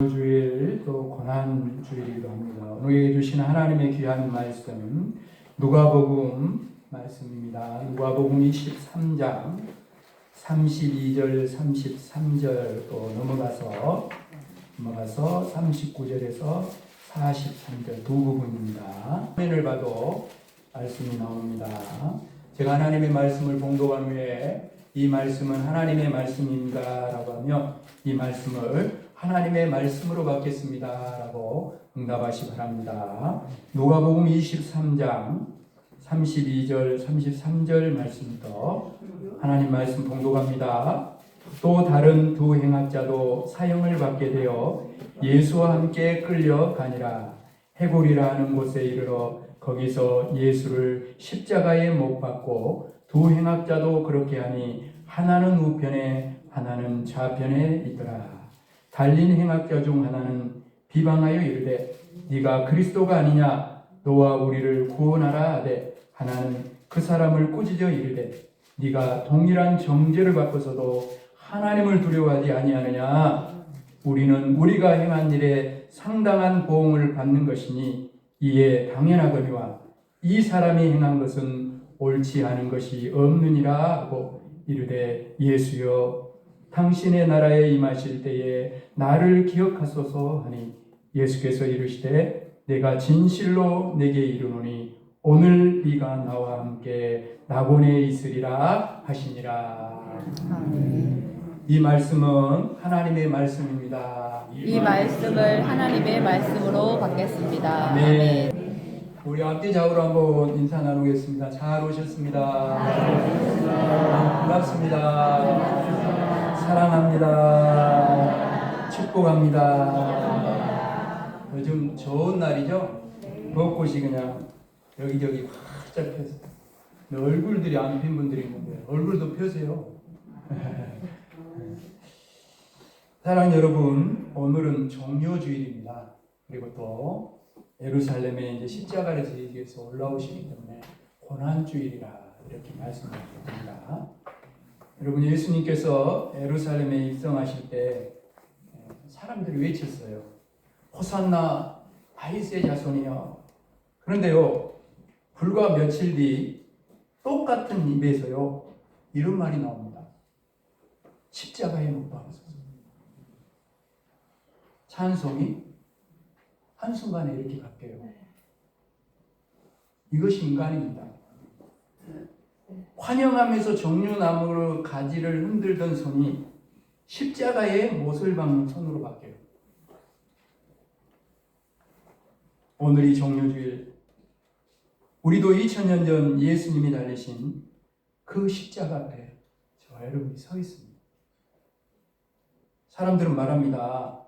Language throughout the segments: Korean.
주일 또 고난주일이기도 합니다. 오늘 주신 하나님의 귀한 말씀 누가복음 말씀입니다. 누가복음 23장 32절 33절 또 넘어가서 39절에서 43절 두 부분입니다. 화면을 봐도 말씀이 나옵니다. 제가 하나님의 말씀을 봉독한 후에 이 말씀은 하나님의 말씀입니다 라고 하며 이 말씀을 하나님의 말씀으로 받겠습니다 라고 응답하시 바랍니다. 누가복음 23장 32절 33절 말씀부터 하나님 말씀 봉독합니다. 또 다른 두 행악자도 사형을 받게 되어 예수와 함께 끌려가니라. 해골이라 하는 곳에 이르러 거기서 예수를 십자가에 못 박고 두 행악자도 그렇게 하니 하나는 우편에 하나는 좌편에 있더라. 달린 행악자 중 하나는 비방하여 이르되 네가 그리스도가 아니냐 너와 우리를 구원하라 하되 하나는 그 사람을 꾸짖어 이르되 네가 동일한 정죄를 받고서도 하나님을 두려워하지 아니하느냐. 우리는 우리가 행한 일에 상당한 보응을 받는 것이니 이에 당연하거니와 이 사람이 행한 것은 옳지 않은 것이 없느니라 하고 이르되 예수여 당신의 나라에 임하실 때에 나를 기억하소서 하니 예수께서 이르시되 내가 진실로 내게 이르노니 오늘 네가 나와 함께 낙원에 있으리라 하시니라. 이 말씀은 하나님의 말씀입니다. 이 말씀을 하나님의 말씀으로 받겠습니다. 네. 우리 앞뒤 좌우로 한번 인사 나누겠습니다. 잘 오셨습니다. 반갑습니다. 사랑합니다. 축복합니다. 요즘 좋은 날이죠? 벚꽃이 그냥 여기저기 활짝 폈어요. 얼굴들이 안 핀 분들이 있는데 얼굴도 펴세요. 사랑 여러분, 오늘은 종료주일입니다. 그리고 또 예루살렘에 이제 십자가를 지기 위해서 올라오시기 때문에 고난주일이라 이렇게 말씀드립니다. 여러분, 예수님께서 예루살렘에 입성하실 때 사람들이 외쳤어요. 호산나 다윗의 자손이여. 그런데요, 불과 며칠 뒤 똑같은 입에서요 이런 말이 나옵니다. 십자가에 못 박으소서. 찬송이 한순간에 이렇게 바뀌어요. 이것이 인간입니다. 환영하면서 종려나무로 가지를 흔들던 손이 십자가에 못을 박는 손으로 바뀌어요. 오늘이 종료주일, 우리도 2000년 전 예수님이 달리신 그 십자가 앞에 저와 여러분이 서 있습니다. 사람들은 말합니다.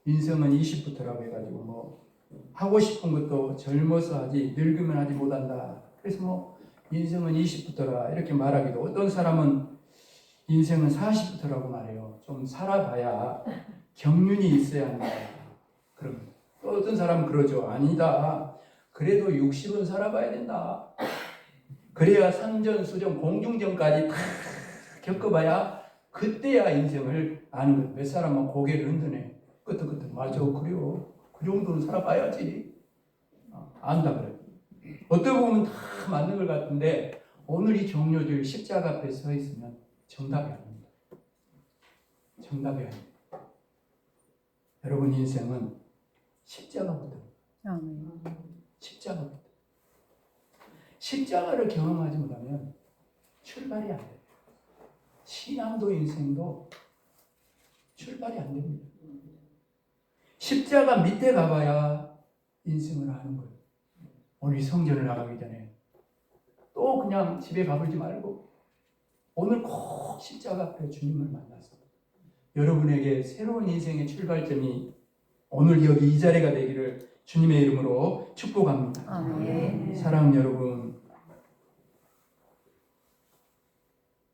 인생은 20부터라고 해가지고 하고 싶은 것도 젊어서 하지 늙으면 하지 못한다. 그래서 인생은 20부터라 이렇게 말하기도, 어떤 사람은 인생은 40부터라고 말해요. 좀 살아봐야 경륜이 있어야 한다. 그럼 또 어떤 사람은 그러죠. 아니다. 그래도 60은 살아봐야 된다. 그래야 산전수전 공중전까지 다 겪어봐야 그때야 인생을 아는 거예요. 몇 사람은 고개를 흔드네. 끄떡끄떡 맞아, 그래요. 그 정도는 살아봐야지. 안다 그래요. 어떻게 보면 다 맞는 것 같은데 오늘 이 종료주일 십자가 앞에 서 있으면 정답이 아닙니다. 정답이 아닙니다. 여러분 인생은 십자가부터. 십자가부터. 십자가를 경험하지 못하면 출발이 안 돼요. 신앙도 인생도 출발이 안 됩니다. 십자가 밑에 가봐야 인생을 아는 거예요. 오늘 성전을 나가기 전에 또 그냥 집에 가버리지 말고 오늘 꼭 십자가 앞에 주님을 만나서 여러분에게 새로운 인생의 출발점이 오늘 여기 이 자리가 되기를 주님의 이름으로 축복합니다. 사랑하는 여러분,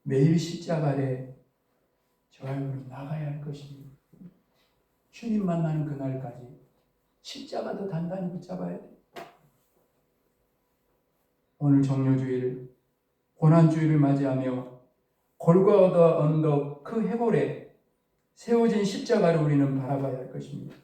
매일 십자가 아래 저와 여러분 나가야 할 것입니다. 주님 만나는 그날까지 십자가 더 단단히 붙잡아야 돼요. 오늘 종료주일, 고난주일을 맞이하며 골고다 언덕 그 해골에 세워진 십자가를 우리는 바라봐야 할 것입니다.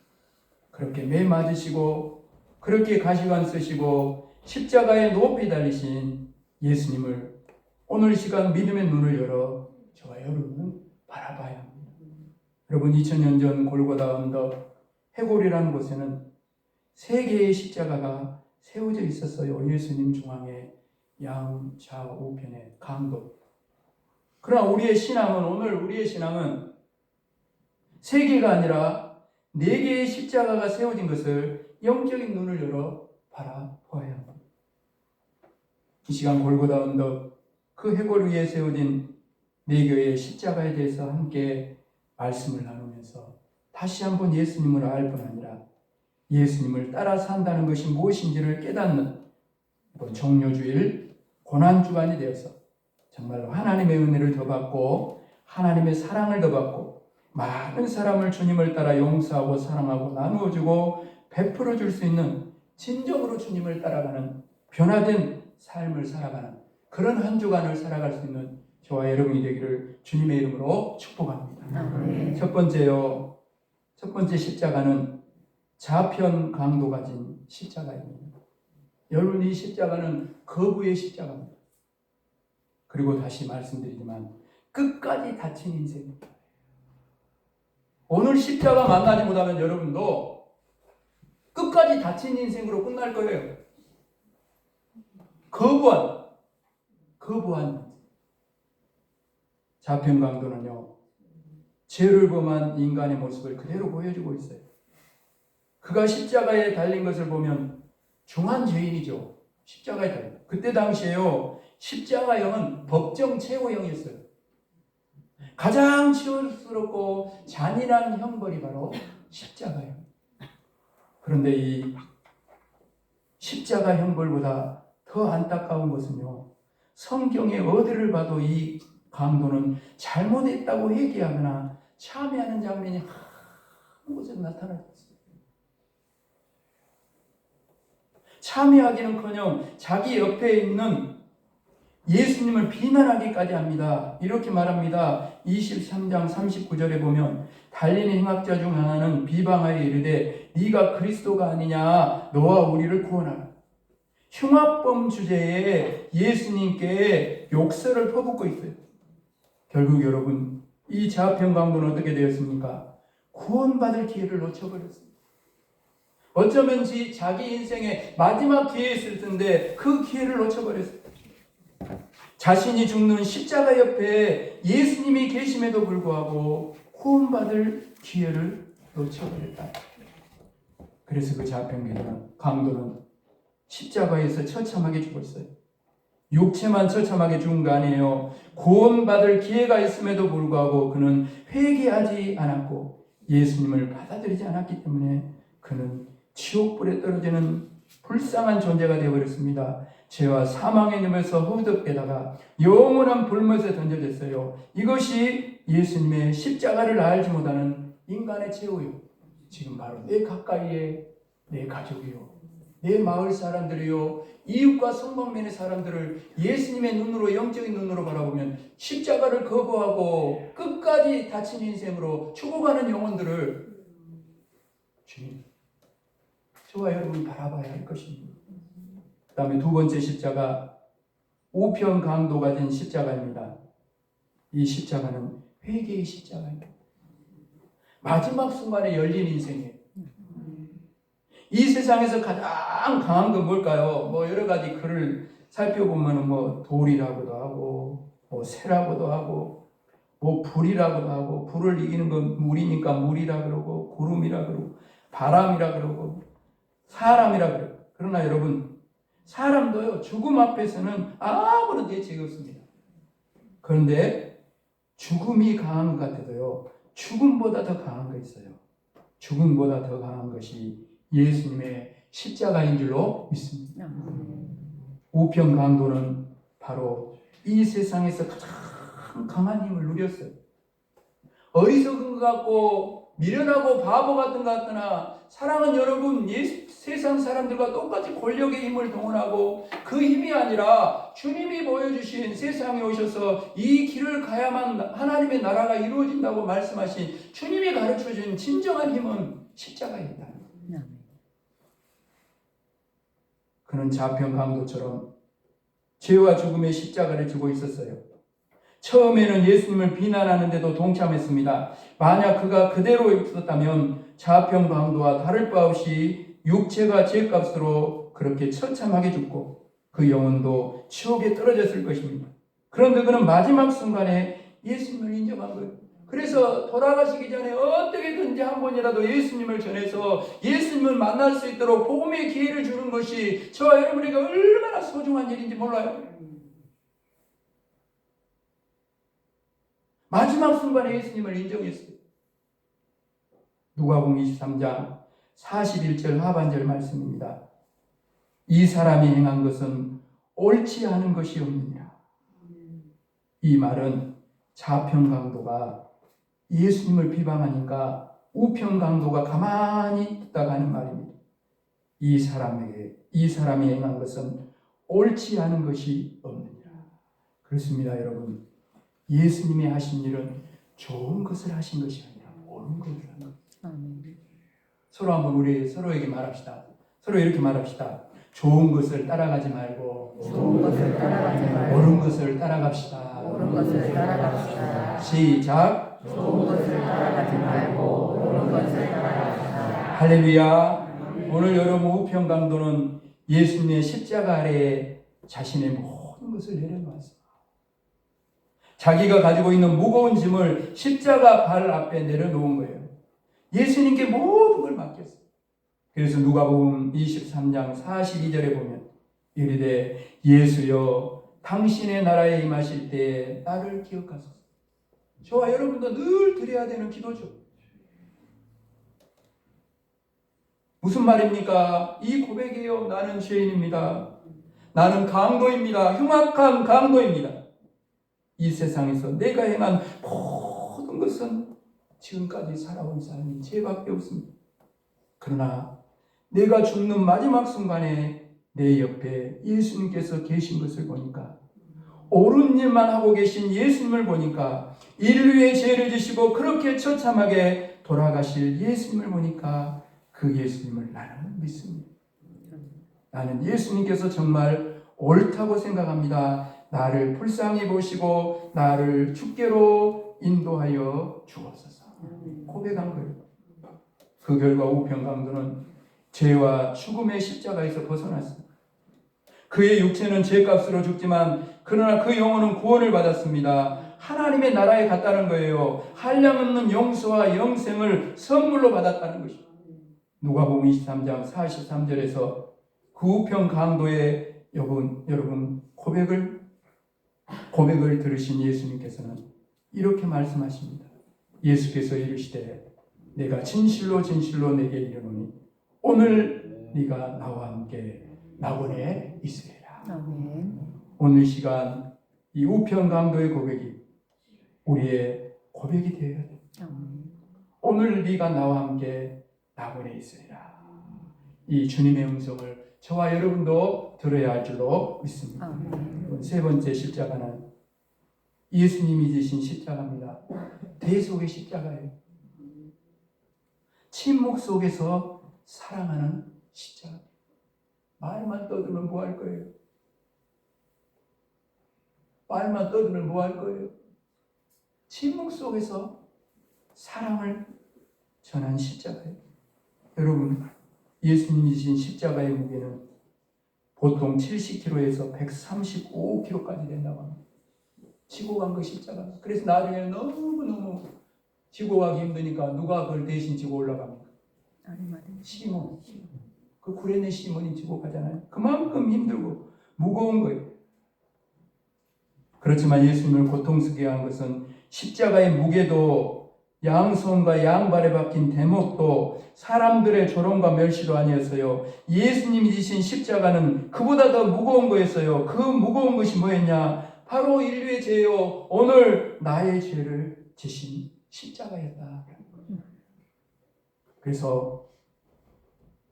그렇게 매 맞으시고 그렇게 가시관 쓰시고 십자가에 높이 달리신 예수님을 오늘 시간 믿음의 눈을 열어 저와 여러분은 바라봐야 합니다. 여러분 2000년 전 골고다 언덕 해골이라는 곳에는 3개의 십자가가 세워져 있었어요. 예수님 중앙에 양좌우편에 강도. 그러나 우리의 신앙은 오늘 우리의 신앙은 3개가 아니라 4개의 십자가가 세워진 것을 영적인 눈을 열어 바라보아야 합니다. 이 시간 골고다 언덕 그 해골 위에 세워진 4개의 십자가에 대해서 함께 말씀을 나누면서 다시 한번 예수님을 알 뿐 아니라 예수님을 따라 산다는 것이 무엇인지를 깨닫는 이번 종료주일 고난주간이 되어서 정말로 하나님의 은혜를 더 받고 하나님의 사랑을 더 받고 많은 사람을 주님을 따라 용서하고 사랑하고 나누어주고 베풀어줄 수 있는 진정으로 주님을 따라가는 변화된 삶을 살아가는 그런 한 주간을 살아갈 수 있는 저와 여러분이 되기를 주님의 이름으로 축복합니다. 첫 번째 십자가는 좌편 강도 가진 십자가입니다. 여러분 이 십자가는 거부의 십자가입니다. 그리고 다시 말씀드리지만 끝까지 다친 인생입니다. 오늘 십자가 만나지 못하면 여러분도 끝까지 다친 인생으로 끝날 거예요. 거부한 좌편 강도는요, 죄를 범한 인간의 모습을 그대로 보여주고 있어요. 그가 십자가에 달린 것을 보면 중한 죄인이죠. 십자가에 달린. 그때 당시에요, 십자가형은 법정 최고형이었어요. 가장 치욕스럽고 잔인한 형벌이 바로 십자가형. 그런데 이 십자가 형벌보다 더 안타까운 것은요, 성경의 어디를 봐도 이 강도는 잘못했다고 회개하거나 참회하는 장면이 한 곳에 나타나고 있어요. 참회하기는커녕 자기 옆에 있는 예수님을 비난하기까지 합니다. 이렇게 말합니다. 23장 39절에 보면 달리는 행악자 중 하나는 비방하여 이르되 네가 그리스도가 아니냐 너와 우리를 구원하라. 흉악범 주제에 예수님께 욕설을 퍼붓고 있어요. 결국 여러분 이 좌편 강도는 어떻게 되었습니까? 구원받을 기회를 놓쳐버렸습니다. 어쩌면 자기 인생의 마지막 기회였을 텐데 그 기회를 놓쳐버렸어요. 자신이 죽는 십자가 옆에 예수님이 계심에도 불구하고 구원받을 기회를 놓쳐버렸다. 그래서 그 좌편 강도는 십자가에서 처참하게 죽었어요. 육체만 처참하게 죽은 거 아니에요. 구원받을 기회가 있음에도 불구하고 그는 회개하지 않았고 예수님을 받아들이지 않았기 때문에 그는 지옥불에 떨어지는 불쌍한 존재가 되어버렸습니다. 죄와 사망의 놈에서 허우적대다가 영원한 불못에 던져졌어요. 이것이 예수님의 십자가를 알지 못하는 인간의 최후요. 지금 바로 내 가까이에 내 가족이요, 내 마을 사람들이요, 이웃과 성방면의 사람들을 예수님의 눈으로, 영적인 눈으로 바라보면 십자가를 거부하고 끝까지 다친 인생으로 죽어가는 영혼들을 주님, 저와 여러분이 바라봐야 할 것입니다. 그 다음에 두 번째 십자가, 우편 강도 가진 십자가입니다. 이 십자가는 회개의 십자가입니다. 마지막 순간에 열린 인생이에요. 이 세상에서 가장 강한 건 뭘까요? 여러 가지 글을 살펴보면 돌이라고도 하고, 새라고도 하고, 불이라고도 하고, 불을 이기는 건 물이니까 물이라 그러고, 구름이라 그러고, 바람이라 그러고, 사람이라 그래요. 그러나 여러분, 사람도요, 죽음 앞에서는 아무런 대책이 없습니다. 그런데 죽음이 강한 것 같아도요, 죽음보다 더 강한 거 있어요. 죽음보다 더 강한 것이 예수님의 십자가인 줄로 믿습니다. 우편 강도는 바로 이 세상에서 가장 강한 힘을 누렸어요. 어리석은 것 같고 미련하고 바보 같은 것 같으나 사랑은 여러분 세상 사람들과 똑같이 권력의 힘을 동원하고 그 힘이 아니라 주님이 보여주신 세상에 오셔서 이 길을 가야만 하나님의 나라가 이루어진다고 말씀하신 주님이 가르쳐준 진정한 힘은 십자가에 있다. 그는 좌편 강도처럼 죄와 죽음의 십자가를 지고 있었어요. 처음에는 예수님을 비난하는데도 동참했습니다. 만약 그가 그대로 있었다면 좌편 강도와 다를 바 없이 육체가 죄값으로 그렇게 처참하게 죽고 그 영혼도 지옥에 떨어졌을 것입니다. 그런데 그는 마지막 순간에 예수님을 인정한 거예요. 그래서 돌아가시기 전에 어떻게든지 한 번이라도 예수님을 전해서 예수님을 만날 수 있도록 복음의 기회를 주는 것이 저와 여러분에게 얼마나 소중한 일인지 몰라요? 마지막 순간에 예수님을 인정했어요. 누가복음 23장 41절 하반절 말씀입니다. 이 사람이 행한 것은 옳지 않은 것이 없느니라. 이 말은 좌편 강도가 예수님을 비방하니까 우편 강도가 가만히 있다가 하는 말입니다. 이 사람이 행한 것은 옳지 않은 것이 없느니라. 그렇습니다, 여러분. 예수님이 하신 일은 좋은 것을 하신 것이 아니라 옳은 것을 한 것. 서로 한번 우리 서로에게 말합시다. 서로 이렇게 말합시다. 좋은 것을 따라가지 말고 옳은 것을 따라갑시다. 시작. 좋은 것을 따라가지 말고 옳은 것을 따라갑시다. 할렐루야. 오늘 여러분 우편 강도는 예수님의 십자가 아래에 자신의 모든 것을 내려놓았습니다. 자기가 가지고 있는 무거운 짐을 십자가 발 앞에 내려놓은 거예요. 예수님께 모든 걸 맡겼어요. 그래서 누가복음 23장 42절에 보면 이르되 예수여 당신의 나라에 임하실 때에 나를 기억하소서. 저와 여러분도 늘 드려야 되는 기도죠. 무슨 말입니까? 이 고백이에요. 나는 죄인입니다. 나는 강도입니다. 흉악한 강도입니다. 이 세상에서 내가 행한 모든 것은 지금까지 살아온 삶이 죄밖에 없습니다. 그러나 내가 죽는 마지막 순간에 내 옆에 예수님께서 계신 것을 보니까, 옳은 일만 하고 계신 예수님을 보니까, 인류의 죄를 지시고 그렇게 처참하게 돌아가실 예수님을 보니까 그 예수님을 나는 믿습니다. 나는 예수님께서 정말 옳다고 생각합니다. 나를 불쌍히 보시고 나를 주께로 인도하여 주옵소서. 고백한 거예요. 그 결과 우편 강도는 죄와 죽음의 십자가에서 벗어났습니다. 그의 육체는 죄값으로 죽지만 그러나 그 영혼은 구원을 받았습니다. 하나님의 나라에 갔다는 거예요. 한량없는 용서와 영생을 선물로 받았다는 것입니다. 누가복음 23장 43절에서 그 우편 강도의 여러분 고백을 들으신 예수님께서는 이렇게 말씀하십니다. 예수께서 이르시되 내가 진실로 진실로 내게 이르노니 오늘 네가 나와 함께 낙원에 있으리라. 오늘 시간 이 우편 강도의 고백이 우리의 고백이 되어야 돼. 오늘 네가 나와 함께 낙원에 있으리라. 이 주님의 음성을 저와 여러분도 들어야 할 줄로 믿습니다. 세 번째 십자가는 예수님이 지신 십자가입니다. 대속의 십자가예요. 침묵 속에서 사랑하는 십자가. 말만 떠들면 뭐 할 거예요? 말만 떠들면 뭐 할 거예요? 침묵 속에서 사랑을 전한 십자가예요. 여러분, 예수님이 지신 십자가의 무게는 보통 70kg에서 135kg까지 된다고 합니다. 지고 간 그 십자가. 그래서 나중에는 너무너무 지고 가기 힘드니까 누가 그걸 대신 지고 올라갑니까? 시몬. 그 구레네 시몬이 지고 가잖아요. 그만큼 힘들고 무거운 거예요. 그렇지만 예수님을 고통스럽게 한 것은 십자가의 무게도 양손과 양발에 박힌 대목도 사람들의 조롱과 멸시도 아니었어요. 예수님이 지신 십자가는 그보다 더 무거운 거였어요. 그 무거운 것이 뭐였냐? 바로 인류의 죄요. 오늘 나의 죄를 지신 십자가였다. 그래서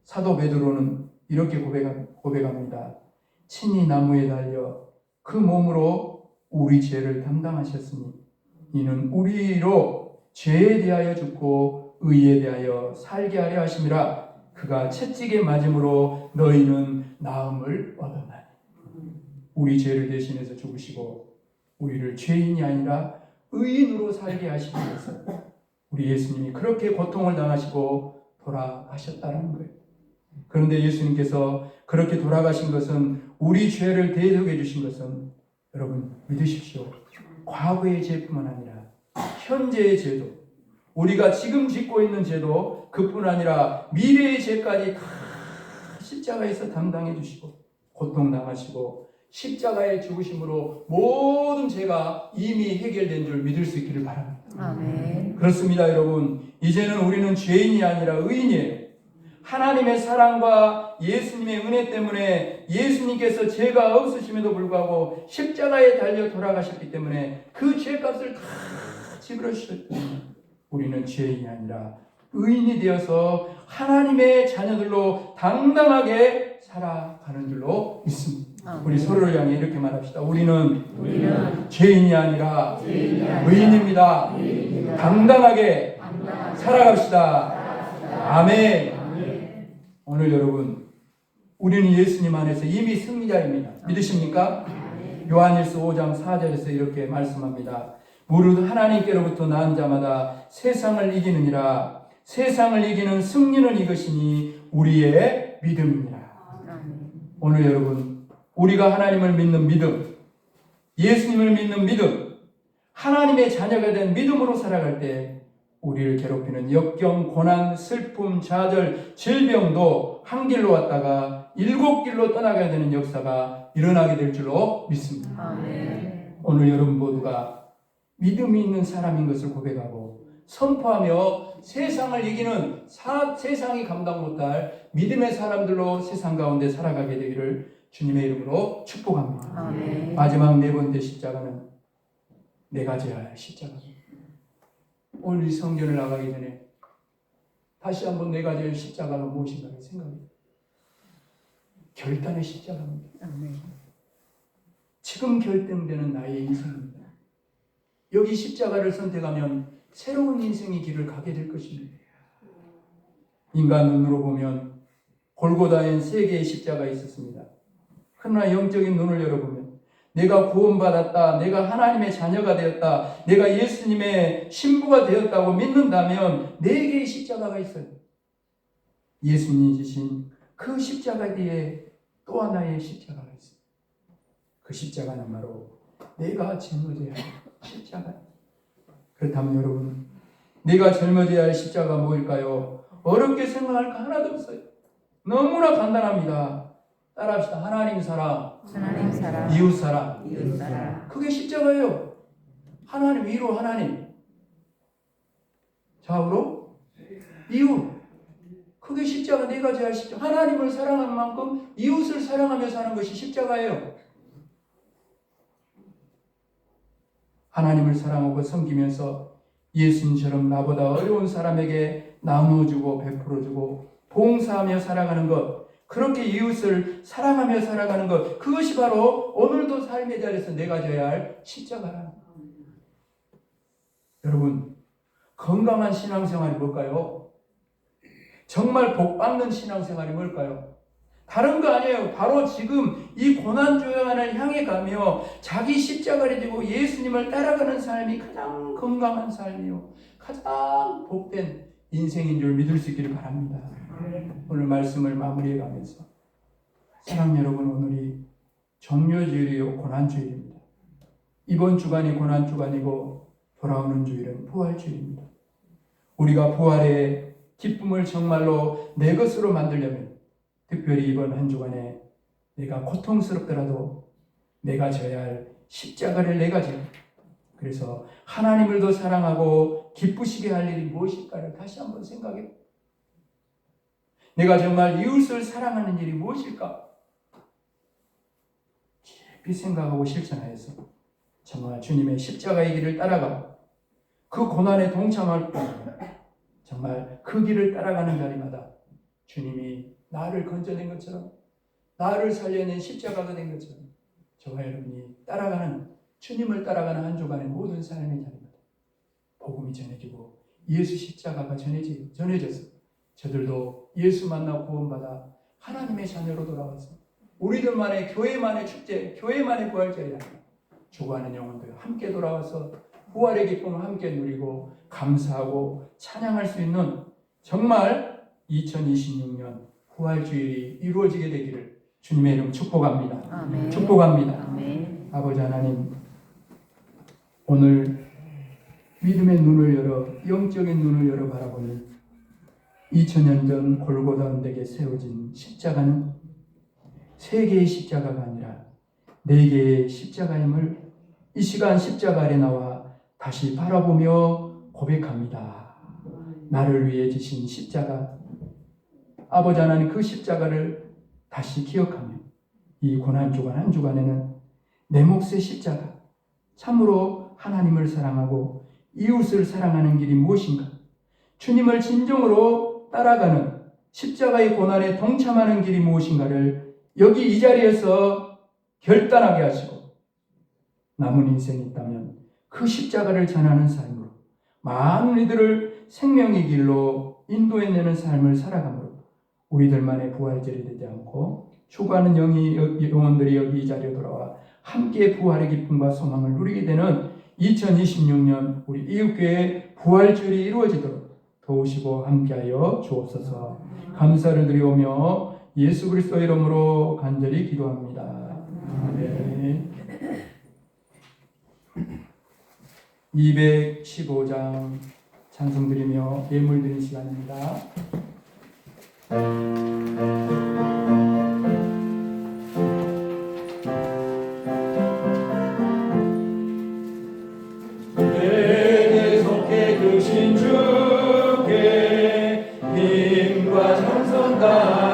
사도 베드로는 이렇게 고백합니다. 친히 나무에 달려 그 몸으로 우리 죄를 담당하셨으니 이는 우리로 죄에 대하여 죽고 의에 대하여 살게 하려 하심이라. 그가 채찍에 맞음으로 너희는 나음을 얻었나니. 우리 죄를 대신해서 죽으시고 우리를 죄인이 아니라 의인으로 살게 하시기 위해서 우리 예수님이 그렇게 고통을 당하시고 돌아가셨다는 거예요. 그런데 예수님께서 그렇게 돌아가신 것은, 우리 죄를 대속해 주신 것은, 여러분 믿으십시오, 과거의 죄뿐만 아니라 현재의 죄도, 우리가 지금 짓고 있는 죄도, 그뿐 아니라 미래의 죄까지 다 십자가에서 담당해 주시고 고통당하시고 십자가의 죽으심으로 모든 죄가 이미 해결된 줄 믿을 수 있기를 바랍니다. 아멘. 그렇습니다, 여러분. 이제는 우리는 죄인이 아니라 의인이에요. 하나님의 사랑과 예수님의 은혜 때문에 예수님께서 죄가 없으심에도 불구하고 십자가에 달려 돌아가셨기 때문에 그 죄값을 다 지불하셨기 때문에 우리는 죄인이 아니라 의인이 되어서 하나님의 자녀들로 당당하게 살아가는 줄로 믿습니다. 우리 서로를 향해 이렇게 말합시다. 우리는 죄인이 아니라 의인입니다. 당당하게 살아갑시다. 아멘. 오늘 여러분, 우리는 예수님 안에서 이미 승리자입니다. 믿으십니까? 요한일서 5장 4절에서 이렇게 말씀합니다. 무릇 하나님께로부터 난 자마다 세상을 이기느니라. 세상을 이기는 승리는 이것이니 우리의 믿음이니라. 오늘 여러분, 우리가 하나님을 믿는 믿음, 예수님을 믿는 믿음, 하나님의 자녀가 된 믿음으로 살아갈 때 우리를 괴롭히는 역경, 고난, 슬픔, 좌절, 질병도 한 길로 왔다가 7길로 떠나가야 되는 역사가 일어나게 될 줄로 믿습니다. 아멘. 오늘 여러분 모두가 믿음이 있는 사람인 것을 고백하고 선포하며 세상을 이기는 세상이 감당 못할 믿음의 사람들로 세상 가운데 살아가게 되기를 주님의 이름으로 축복합니다. 아멘. 마지막 네 번째 십자가는 내가 져야 할 십자가입니다. 오늘 이 성전을 나가기 전에 다시 한번 내가 져야 할 십자가가 무엇인가 생각해요. 결단의 십자가입니다. 아멘. 지금 결정되는 나의 인생입니다. 여기 십자가를 선택하면 새로운 인생의 길을 가게 될 것입니다. 인간 눈으로 보면 골고다엔 3개의 십자가 있었습니다. 그러나 영적인 눈을 열어보면 내가 구원받았다, 내가 하나님의 자녀가 되었다, 내가 예수님의 신부가 되었다고 믿는다면 4개의 십자가가 있어요. 예수님이 지신 그 십자가 뒤에 또 하나의 십자가가 있어요. 그 십자가는 바로 내가 짊어져야 할 십자가. 그렇다면 여러분, 내가 짊어져야 할 십자가가 뭐일까요? 어렵게 생각할 거 하나도 없어요. 너무나 간단합니다. 따라합시다. 하나님 사랑, 하나님 사랑, 이웃 사랑. 이웃 사랑. 그게 십자가예요. 하나님 위로 하나님, 좌우로 이웃. 그게 십자가. 내가 져야 할 십자가. 하나님을 사랑한 만큼 이웃을 사랑하며 사는 것이 십자가예요. 하나님을 사랑하고 섬기면서 예수님처럼 나보다 어려운 사람에게 나누어주고 베풀어주고 봉사하며 살아가는 것, 그렇게 이웃을 사랑하며 살아가는 것, 그것이 바로 오늘도 삶의 자리에서 내가 져야 할 십자가라는 거예요. 여러분, 건강한 신앙생활이 뭘까요? 정말 복받는 신앙생활이 뭘까요? 다른 거 아니에요. 바로 지금 이 고난주간을 향해 가며 자기 십자가를 지고 예수님을 따라가는 삶이 가장 건강한 삶이요, 가장 복된 인생인 줄 믿을 수 있기를 바랍니다. 오늘 말씀을 마무리해 가면서, 사랑 여러분, 오늘이 종료주일이요 고난주일입니다. 이번 주간이 고난주간이고 돌아오는 주일은 부활주일입니다. 우리가 부활의 기쁨을 정말로 내 것으로 만들려면 특별히 이번 한 주간에 내가 고통스럽더라도 내가 져야 할 십자가를 내가 져야, 그래서 하나님을 더 사랑하고 기쁘시게 할 일이 무엇일까를 다시 한번 생각해. 내가 정말 이웃을 사랑하는 일이 무엇일까? 깊이 생각하고 실천하여서 정말 주님의 십자가의 길을 따라가 그 고난에 동참할 뿐 정말 그 길을 따라가는 자리마다 주님이 나를 건져낸 것처럼, 나를 살려낸 십자가가 된 것처럼 저와 여러분이 따라가는, 주님을 따라가는 한 주간의 모든 삶의 자리마다 복음이 전해지고 예수 십자가가 전해져서 저들도 예수 만나 구원받아 하나님의 자녀로 돌아와서 우리들만의 교회만의 축제, 교회만의 부활절이 아니라 죽어가는 영혼들 함께 돌아와서 부활의 기쁨을 함께 누리고 감사하고 찬양할 수 있는 정말 2026년 부활주일이 이루어지게 되기를 주님의 이름 축복합니다. 아멘. 축복합니다. 아멘. 아버지 하나님, 오늘 믿음의 눈을 열어, 영적인 눈을 열어 바라보니 2000년 전 골고다 언덕에 세워진 십자가는 3개의 십자가가 아니라 4개의 십자가임을 이 시간 십자가 아래 나와 다시 바라보며 고백합니다. 나를 위해 지신 십자가, 아버지 하나님, 그 십자가를 다시 기억하며 이 고난주간 한 주간에는 내 몫의 십자가, 참으로 하나님을 사랑하고 이웃을 사랑하는 길이 무엇인가, 주님을 진정으로 따라가는 십자가의 고난에 동참하는 길이 무엇인가를 여기 이 자리에서 결단하게 하시고, 남은 인생이 있다면 그 십자가를 전하는 삶으로 많은 이들을 생명의 길로 인도해내는 삶을 살아감으로 우리들만의 부활절이 되지 않고 추구하는 영혼들이 여기 이 자리에 돌아와 함께 부활의 기쁨과 소망을 누리게 되는 2026년 우리 이웃교회의 부활절이 이루어지도록 도우시고 함께하여 주옵소서. 감사를 드리오며 예수 그리스도의 이름으로 간절히 기도합니다. 아멘. 215장 찬송 드리며 예물 드리는 시간입니다. 내게 속해 주신 주께 힘과 찬송 다